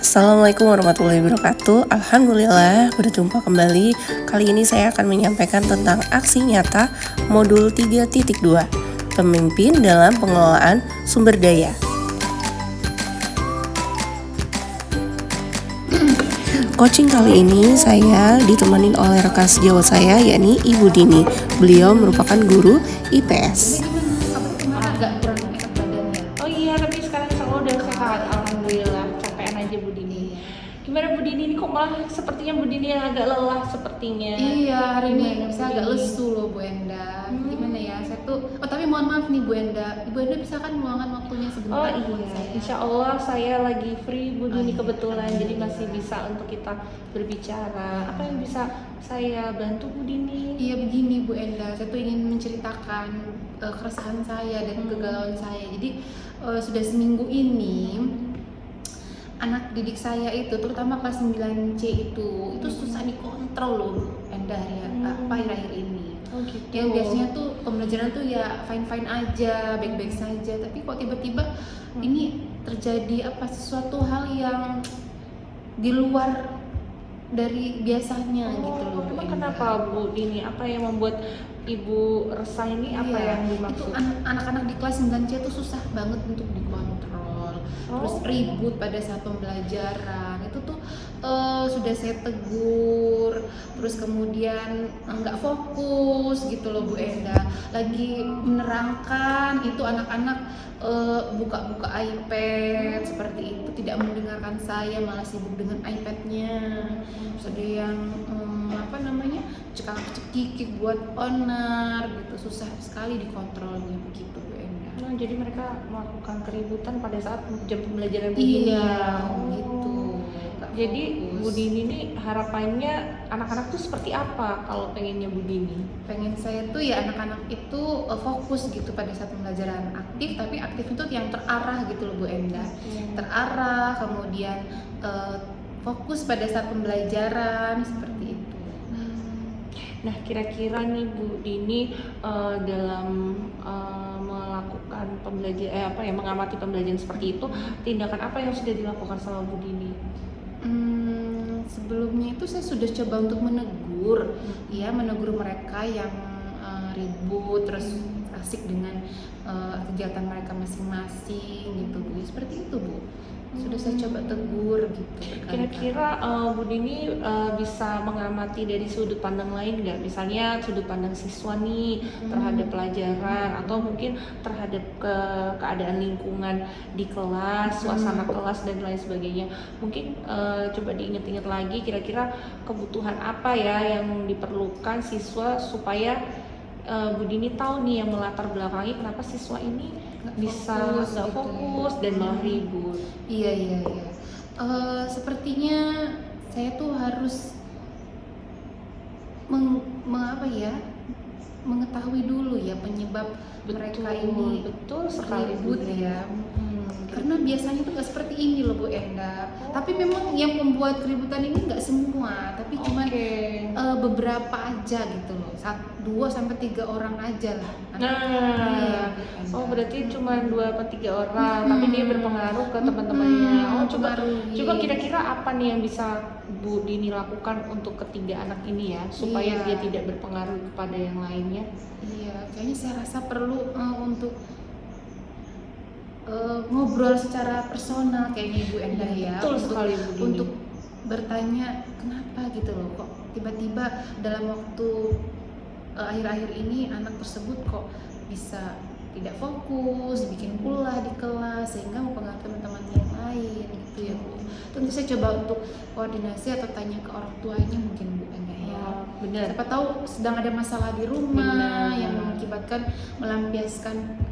Assalamualaikum warahmatullahi wabarakatuh. Alhamdulillah berjumpa kembali. Kali ini saya akan menyampaikan tentang aksi nyata modul 3.2 Pemimpin dalam pengelolaan sumber daya. Coaching kali ini saya ditemenin oleh rekan sejawat saya, yakni Ibu Dini. Beliau merupakan guru IPS. Agak kurang enak badannya. Oh iya, tapi sekarang saya udah sehat, alhamdulillah. Capean aja Bu Dini. Gimana Bu Dini ini kok malah sepertinya Bu Dini yang agak lelah sepertinya? Iya, hari ini Gimana, saya Bu agak Dini? lesu loh Bu Enda. Gimana ya? Saya tuh, tapi mohon maaf nih Bu Enda. Ibu Enda bisa kan meluangkan waktunya Oh sebentar buat iya, saya? insya Allah saya lagi free Bu Dini iya, kebetulan, jadi alhamdulillah. masih bisa untuk kita berbicara. Apa yang bisa saya bantu Bu Dini? Iya begini Bu Enda, saya tuh ingin menceritakan keresahan saya dan kegalauan saya. Jadi sudah seminggu ini anak didik saya itu, terutama kelas 9C itu susah dikontrol loh Bu Enda akhir-akhir ini. Oh gitu. Yang biasanya tuh pembelajaran tuh ya fine-fine aja, baik-baik saja, tapi kok tiba-tiba ini terjadi sesuatu hal yang di luar dari biasanya gitu loh Bu Emang Enda. kenapa Bu Dini? Apa yang membuat Ibu resah ini? Apa Iya, yang itu dimaksud? anak-anak di kelas 9C tuh susah banget untuk dikontrol. Terus ribut pada saat pembelajaran. Itu tuh sudah saya tegur, terus kemudian nggak fokus gitu loh Bu Enda. Lagi menerangkan itu anak-anak buka-buka iPad seperti itu, tidak mendengarkan saya, malah sibuk dengan iPad-nya. Terus ada yang cekak-cekik buat onar gitu, susah sekali dikontrolnya begitu Bu Enda. Nah, jadi mereka melakukan keributan pada saat jam pembelajaran begini Iya, ya. gitu. Nggak Jadi fokus. Bu Dini ini harapannya anak-anak tuh seperti apa kalau pengennya Bu Dini? Pengen saya tuh ya anak-anak itu fokus gitu pada saat pembelajaran, aktif, tapi aktif itu yang terarah gitu loh Bu Enda. Terarah, kemudian fokus pada saat pembelajaran seperti itu. Nah, kira-kira nih Bu Dini dalam melakukan pembelajaran mengamati pembelajaran seperti itu, tindakan apa yang sudah dilakukan sama Bu Dini? Sebelumnya itu saya sudah coba untuk menegur, menegur mereka yang ribut terus asik dengan kegiatan mereka masing-masing gitu Bu. Seperti itu Bu. Sudah saya coba tegur gitu. Kira-kira Bu Dini bisa mengamati dari sudut pandang lain nggak? Misalnya sudut pandang siswa nih terhadap pelajaran, atau mungkin terhadap keadaan lingkungan di kelas, suasana kelas dan lain sebagainya. Mungkin coba diingat-ingat lagi kira-kira kebutuhan apa ya yang diperlukan siswa supaya Bu Dini tahu nih yang melatar belakangi kenapa siswa ini bisa nggak fokus dan malah ribut. Iya. Sepertinya saya tuh harus mengetahui dulu ya penyebab mereka ini betul sekali Bu ribut Dini. ya. Karena biasanya tuh nggak seperti ini loh Bu Enda. Tapi memang yang membuat keributan ini nggak semua, tapi cuma beberapa aja gitu loh. 2-3 orang aja lah. Nah, berarti cuma 2-3 orang, tapi dia berpengaruh ke teman-temannya. Coba kira-kira apa nih yang bisa Bu Dini lakukan untuk ketiga anak ini ya, supaya dia tidak berpengaruh kepada yang lainnya? Iya, kayaknya saya rasa perlu untuk ngobrol secara personal kayaknya Ibu Enda ya. Betul sekali Bu Dini. Untuk bertanya kenapa gitu loh, kok tiba-tiba dalam waktu akhir-akhir ini anak tersebut kok bisa tidak fokus, bikin ulah di kelas sehingga mempengaruhi teman-teman yang lain gitu ya Bu. Tentu saya coba untuk koordinasi atau tanya ke orang tuanya mungkin Bu Enda ya. Benar. Siapa tahu sedang ada masalah di rumah yang mengakibatkan melampiaskan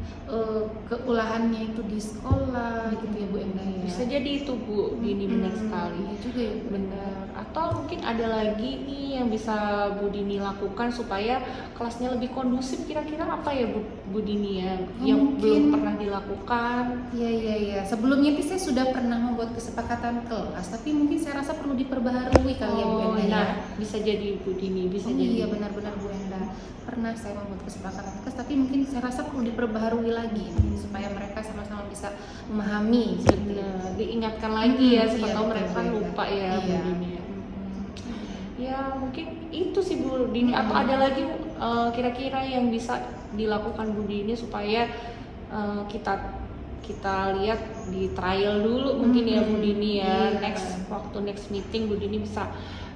keulahannya itu di sekolah gitu ya Bu Enda ya. Bisa jadi itu Bu Dini, benar sekali. Iya juga ya Bu. Benar. Atau mungkin ada lagi nih yang bisa Bu Dini lakukan supaya kelasnya lebih kondusif, kira-kira apa ya Bu Dini ya yang belum pernah dilakukan? Iya. Sebelumnya itu saya sudah pernah membuat kesepakatan kelas, tapi mungkin saya rasa perlu diperbaharui kali ya Bu Enda ya. Bisa jadi Bu Dini, bisa jadi. Iya benar-benar Bu Enda. Pernah saya membuat kesepakatan kelas, tapi mungkin saya rasa perlu diperbaharui perbaharui lagi supaya mereka sama-sama bisa memahami seperti itu. Benar, diingatkan lagi ya, siapa Iya, tahu betul, mereka Bu Enda. lupa ya Bu Iya. Dini. Ya mungkin itu sih Bu Dini, atau ada lagi kira-kira yang bisa dilakukan Bu Dini supaya kita lihat di trial dulu mungkin ya Bu Dini ya. Iya. Next meeting Bu Dini bisa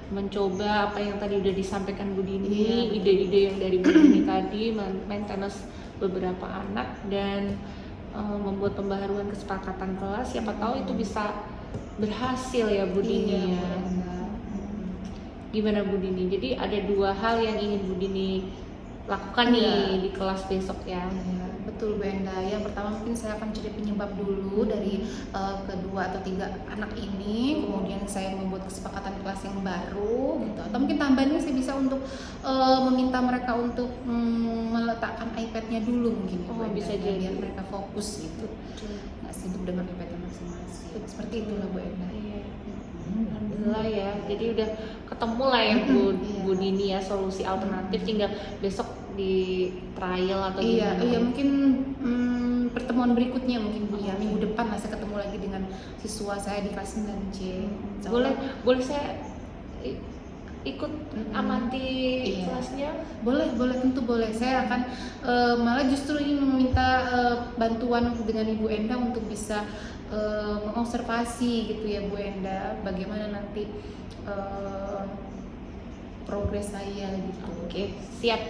mencoba apa yang tadi udah disampaikan Bu Dini, Iya. ide-ide yang dari Bu Dini tadi, maintenance beberapa anak dan membuat pembaharuan kesepakatan kelas. Siapa tahu itu bisa berhasil ya Bu Dini Iya, ya. Bu Enda. Gimana Bu Dini? Jadi ada 2 hal yang ingin Bu Dini lakukan Iya. nih di kelas besok ya. Iya, betul Bu Enda. Yang pertama mungkin saya akan cari penyebab dulu dari kedua atau 3 anak ini, kemudian saya membuat kesepakatan kelas yang baru gitu. Atau mungkin tambahannya saya bisa untuk meminta mereka untuk meletakkan iPad-nya dulu mungkin ya, Bu Oh, Enda, bisa biar jadi. mereka fokus gitu. Nggak sibuk dengan iPad-nya masing-masing. Seperti itulah Bu Enda. Iya. Alhamdulillah ya. Jadi udah ketemu lah ya Bu Dini ya solusi alternatif, tinggal besok di trial atau Iya, gimana. iya mungkin pertemuan berikutnya mungkin Bu ya, minggu depan lah saya ketemu lagi dengan siswa saya di kelas 9C. Insya Allah. Boleh saya ikut amati Iya. kelasnya? Boleh, tentu boleh. Saya akan malah justru ini meminta bantuan dengan Ibu Enda untuk bisa mengobservasi gitu ya Bu Enda, bagaimana nanti progres saya gitu. Oke, siap.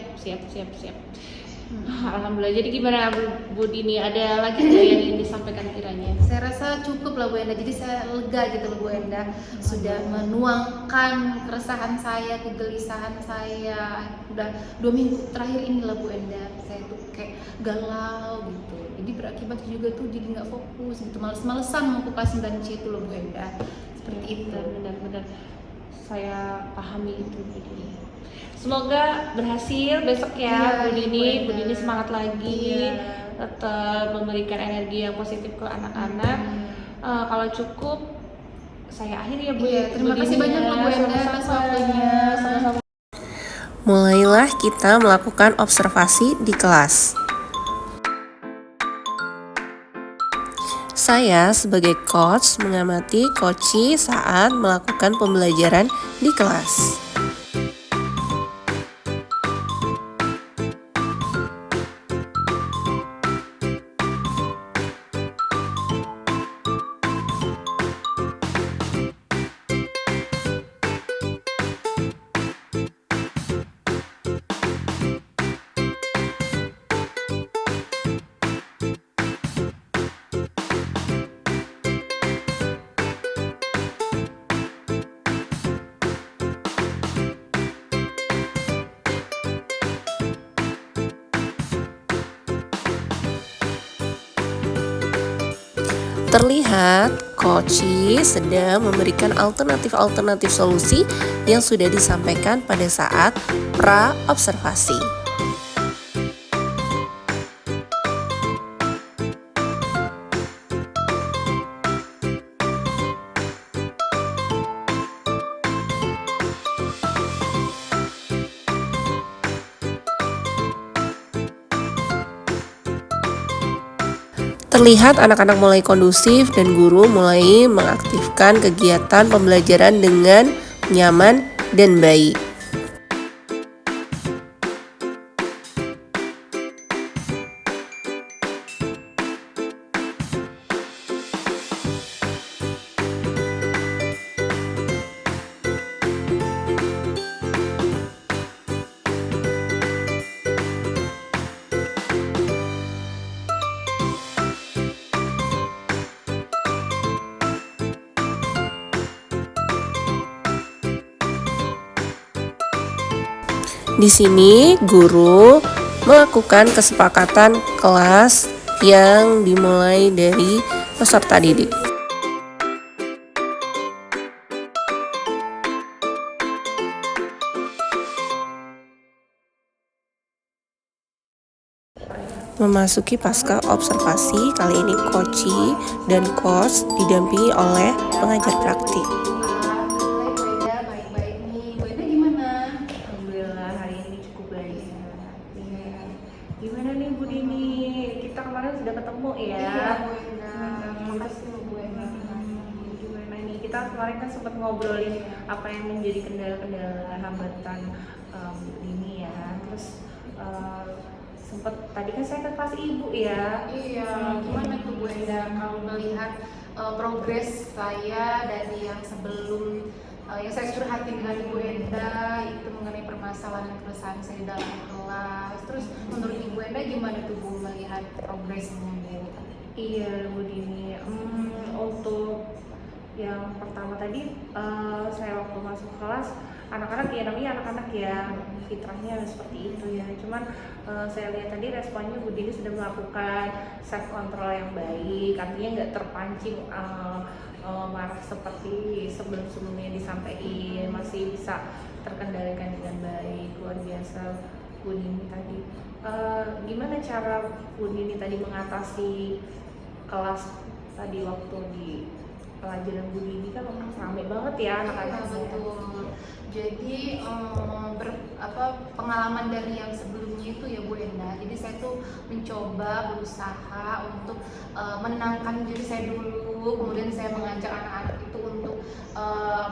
Alhamdulillah. Jadi gimana Bu Dini? Ada lagi nggak yang ingin disampaikan kiranya? Saya rasa cukup lah Bu Enda, jadi saya lega gitu loh Bu Enda, sudah menuangkan keresahan saya, kegelisahan saya. Udah 2 minggu terakhir ini lah Bu Enda, saya tuh kayak galau gitu, jadi berakibat juga tuh jadi nggak fokus gitu, males-malesan mau ke kelas 9C itu loh Bu Enda, seperti itu. Benar. Saya pahami itu Bu Dini. Semoga berhasil besok ya Iya, Bu Dini. Bu Bu Dini Enda. semangat lagi, Iya. tetap memberikan energi yang positif ke anak-anak. Kalau cukup saya akhiri ya Bu. Iya, terima Bu kasih Dini banyak ya. loh Bu Enda atas Sama-sama. waktunya. Sama-sama. Mulailah kita melakukan observasi di kelas. Saya sebagai coach mengamati coachi saat melakukan pembelajaran di kelas. Terlihat coachi sedang memberikan alternatif solusi yang sudah disampaikan pada saat pra-observasi. Terlihat anak-anak mulai kondusif dan guru mulai mengaktifkan kegiatan pembelajaran dengan nyaman dan baik. Di sini guru melakukan kesepakatan kelas yang dimulai dari peserta didik. Memasuki pasca observasi, kali ini coachi dan coach didampingi oleh pengajar praktik. Alhamdulillah Bu Enda baik-baik nih. Bu Enda gimana? Alhamdulillah hari ini cukup baik. Iya. Gimana nih Bu Dini? Kita kita kemarin kan sempat ngobrolin apa yang menjadi kendala-kendala hambatan ini ya. Terus sempat tadi kan saya ke kelas ibu ya. Iya, gimana tuh Bu Enda kalau melihat progres saya dari yang sebelum yang saya curhatin dengan Ibu Enda itu mengenai permasalahan keresahan saya dalam kelas. Terus menurut Ibu Enda gimana tuh Bu melihat progresnya Bu? Iya Bu Dini, untuk yang pertama tadi saya waktu masuk kelas anak-anak ya, namanya anak-anak ya, fitrahnya seperti itu ya. Cuman saya lihat tadi responnya Bu Dini sudah melakukan self control yang baik, artinya nggak terpancing marah seperti sebelum-sebelumnya disampaikan, masih bisa terkendalikan dengan baik. Luar biasa Bu Dini tadi. Gimana cara Bu Dini tadi mengatasi kelas tadi waktu di pelajaran Bu Dini kan memang ramai banget ya anak-anak. Betul. Jadi pengalaman dari yang sebelumnya itu ya Bu Enda. Jadi saya tuh mencoba berusaha untuk menenangkan diri saya dulu, kemudian saya mengajak anak-anak itu untuk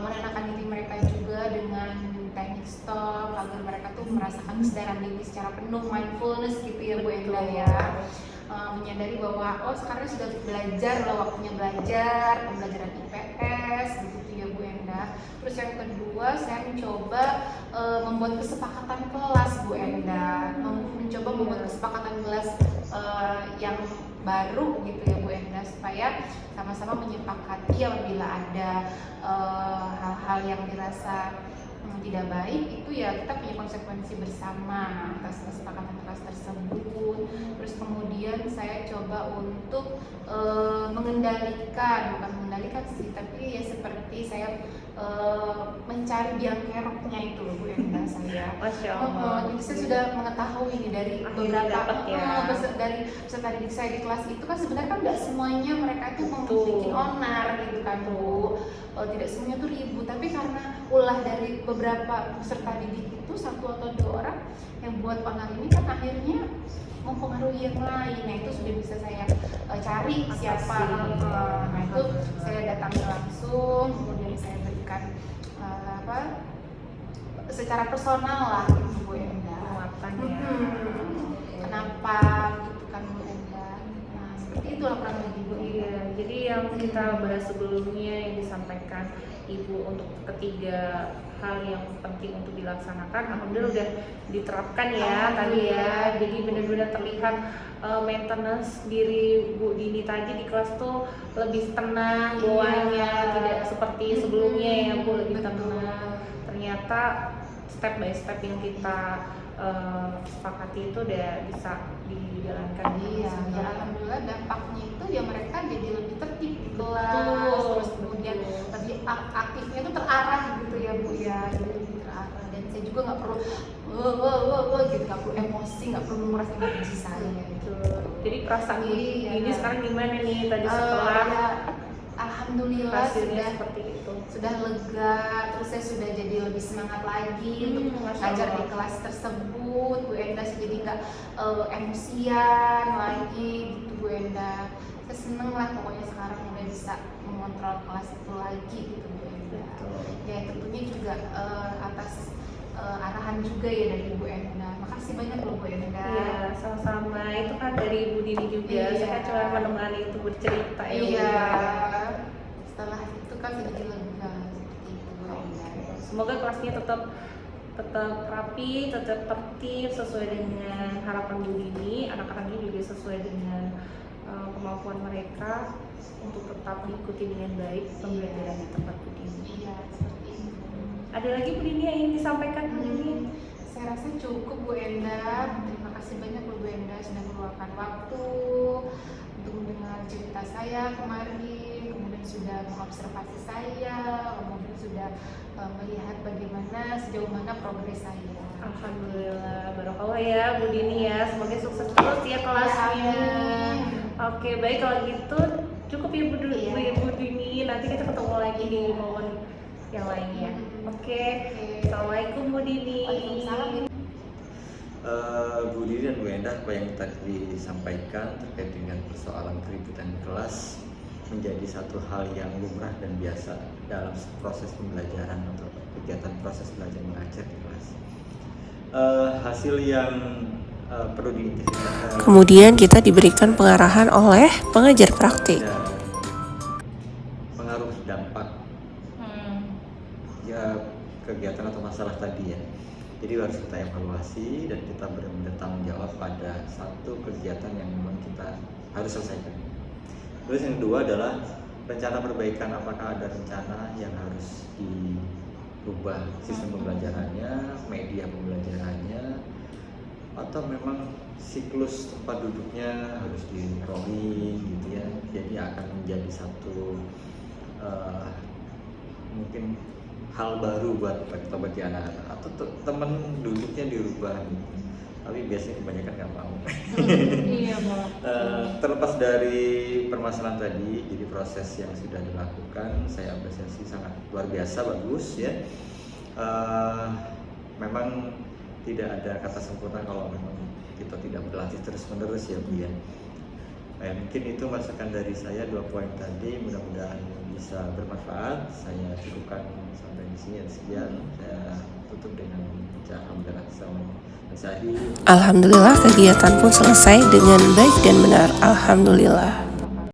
menenangkan diri mereka juga dengan teknik stop agar mereka tuh merasakan kesadaran diri secara penuh, mindfulness gitu ya Bu Enda ya. Menyadari bahwa sekarang sudah belajar loh, waktunya belajar, pembelajaran IPS gitu ya Bu Enda. Terus yang kedua saya mencoba membuat kesepakatan kelas Bu Enda, mencoba membuat kesepakatan kelas yang baru gitu ya Bu Enda, supaya sama-sama menyepakati apabila ada hal-hal yang dirasa tidak baik itu ya kita punya konsekuensi bersama atas kesepakatan kelas tersebut. Terus kemudian saya coba untuk bukan mengendalikan sih, tapi ya seperti saya mencari biang keroknya itu loh Bu Enda saya. Masya Allah. Jadi saya sudah mengetahui nih dari beberapa dari peserta didik saya di kelas itu kan sebenarnya kan nggak semuanya mereka itu mau bikin onar gitu kan Bu. Tidak semuanya tuh ribut, tapi karena ulah dari beberapa peserta didik itu satu atau dua orang yang buat onar ini kan akhirnya mempengaruhi yang lain. Nah itu sudah bisa saya cari siapa. Nah itu saya datangi langsung, kemudian saya berikan secara personal lah gitu Bu Enda. Kenapa gitu kan Bu Enda. Nah seperti itulah kurang lebih Bu. Iya, jadi yang kita bahas sebelumnya yang disampaikan Ibu untuk ketiga hal yang penting untuk dilaksanakan, alhamdulillah udah diterapkan ya tadi ya. Jadi benar-benar terlihat maintenance diri Bu Dini tadi di kelas tuh lebih tenang bawaannya, tidak seperti sebelumnya ya Bu, lebih tenang. Ternyata step by step yang kita sepakati itu udah bisa dijalankan. Iya, ya alhamdulillah dampaknya itu ya mereka jadi lebih tertib di kelas, terus kemudian lebih aktifnya itu terarah gitu ya Bu ya, jadi lebih terarah. Dan saya juga nggak perlu gitu, nggak perlu emosi, nggak perlu merasa benci saya gitu. Jadi perasaan ini sekarang gimana nih tadi setelah ya, alhamdulillah sudah lega, terus saya sudah jadi lebih semangat lagi untuk belajar di kelas tersebut Bu Enda. Jadi nggak emosian lagi gitu Bu Enda. Saya seneng lah pokoknya sekarang udah bisa mengontrol kelas itu lagi gitu Bu Enda. Ya tentunya juga atas arahan juga ya dari Bu Enda. Makasih banyak loh Bu Enda. Iya, sama-sama. Itu kan dari Bu Dini juga. Saya cuma menemani itu bercerita ya. Iya. Setelah itu kan jadi lega seperti itu Bu Enda. Semoga kelasnya tetap rapi, tetap tertib sesuai dengan harapan Bu Dini. Anak-anaknya juga sesuai dengan kemampuan mereka untuk tetap diikuti dengan baik pembelajaran di tempat Bu Dini. Iya, seperti itu. Ada lagi Bu Dini yang ingin disampaikan Bu Dini? Saya rasa cukup Bu Enda. Terima kasih banyak loh Bu Enda sudah meluangkan waktu untuk mendengar cerita saya kemarin, kemudian sudah mengobservasi saya, kemudian sudah melihat bagaimana sejauh mana progres saya. Alhamdulillah, barokallah ya Bu Dini ya. Semoga sukses terus ya kelasnya. Oke, baik kalau gitu cukup ya Bu Dini. Nanti kita ketemu lagi di momen yang lainnya. Oke. Assalamualaikum Bu Dini. Waalaikumsalam. Bu Dini dan Bu Enda, apa yang tadi disampaikan terkait dengan persoalan keributan kelas menjadi satu hal yang lumrah dan biasa dalam proses pembelajaran atau kegiatan proses belajar mengajar di kelas. Hasil yang perlu diidentifikasi. Kemudian kita diberikan pengarahan oleh pengajar praktik. Ada pengaruh dampak ya kegiatan atau masalah tadi ya. Jadi harus kita evaluasi dan kita benar-benar tanggung jawab pada satu kegiatan yang memang kita harus selesaikan. Terus yang kedua adalah rencana perbaikan, apakah ada rencana yang harus dirubah sistem pembelajarannya, media pembelajarannya, atau memang siklus tempat duduknya harus di rolling gitu ya. Jadi akan menjadi satu mungkin hal baru buat kita bagi anak-anak, atau temen duduknya dirubah gitu. Tapi biasanya kebanyakan nggak mau. Iya, Pak. Terlepas dari permasalahan tadi, jadi proses yang sudah dilakukan saya apresiasi sangat luar biasa, bagus ya. Memang tidak ada kata sempurna kalau memang kita tidak berlatih terus-menerus ya Bu ya. Mungkin itu masukan dari saya 2 poin tadi, mudah-mudahan bisa bermanfaat. Saya cukupkan sampai di sini, sekian. Saya tutup dengan alhamdulillah. Alhamdulillah kegiatan pun selesai dengan baik dan benar. Alhamdulillah.